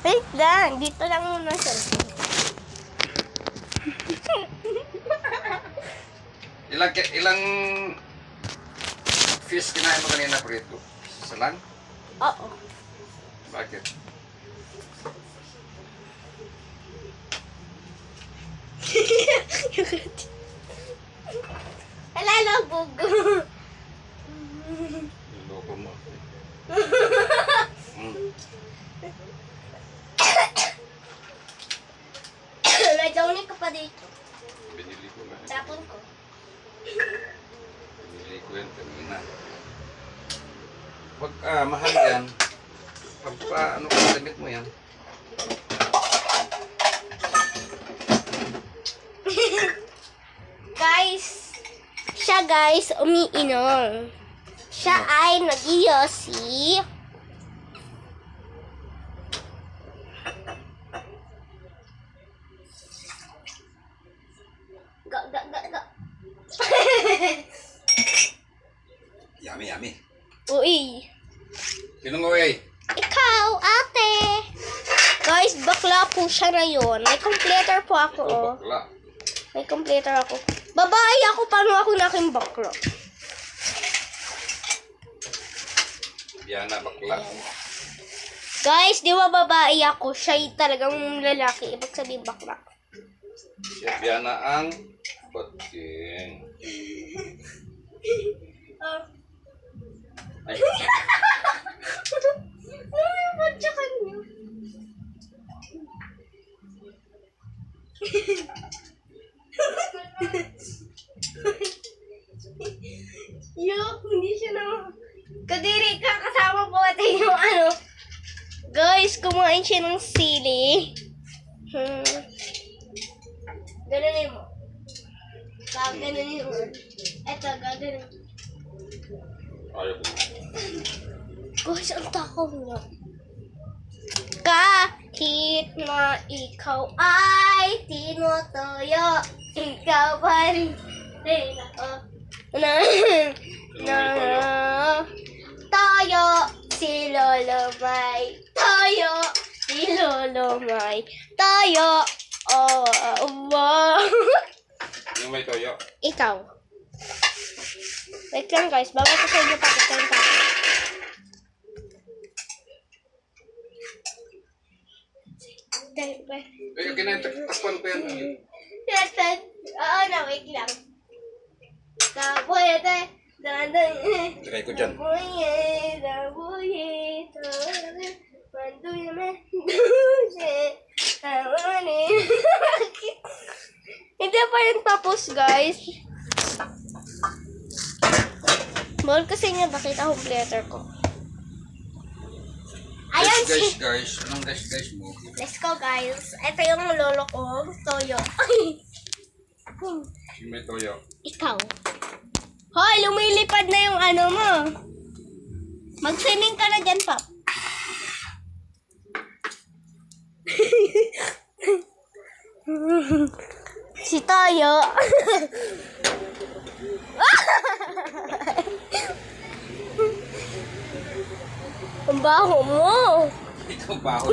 Wait lang, dito lang muna siya. Ilang fish kinain mo kanina prito? Isa lang? Oo. Bakit? Alalabog. Loko mo. Medyo ulit ka pa dito. Binili ko na. Tapon ko. Binili ko yan kanina. Pag mahal yan, pagpa ano ka damit mo yan. Guys, umiinom. Siya ay nag-iyosi. Go. Yummy, yummy. Uy. Sinong away? Ikaw, ate. Guys, bakla po siya na yun. May completer po ako. Oh, bakla. May completer ako. Babae ako, paano ako naking bakla? Biana, bakla. Guys, di ba babae ako? Siya talagang lalaki. Ibig sabihin bakla. Siya Biana ang bating. Ay. Ay, ba't siya kanya? Yuck, hindi siya na... Kadiri ka, kasama po natin yung ano. Guys, kumain siya ng sili. Ganonin mo. Gaganunin mo. Eto, gaganunin. Ayaw ko. Guys, ang takaw niya. Kahit na ikaw ay tinutuyo, ikaw pa rin ako. Tayo, si Lolo May. Tayo, si Lolo May. Tayo, wow. Yung may toyo. Ikaw. Wait lang guys, bawal ko sa inyo pakita yung tapos. Eh, kinaitakpan ko yan. Oo na, wait lang. Kabuhete, dandan. Try ko dyan. Hindi pa yung tapos, guys. Bawal kasi niya bakita yung letter ko. Ayan Guys. Anong guys mo? Let's go, guys. Ito yung lolo ko, Toyo. Yung may toyo. Ikaw. Hoy, lumilipad na yung ano mo. Mag-swimming ka na dyan, Pap. Si Toyo. Ang baho mo. Ikaw ba ako?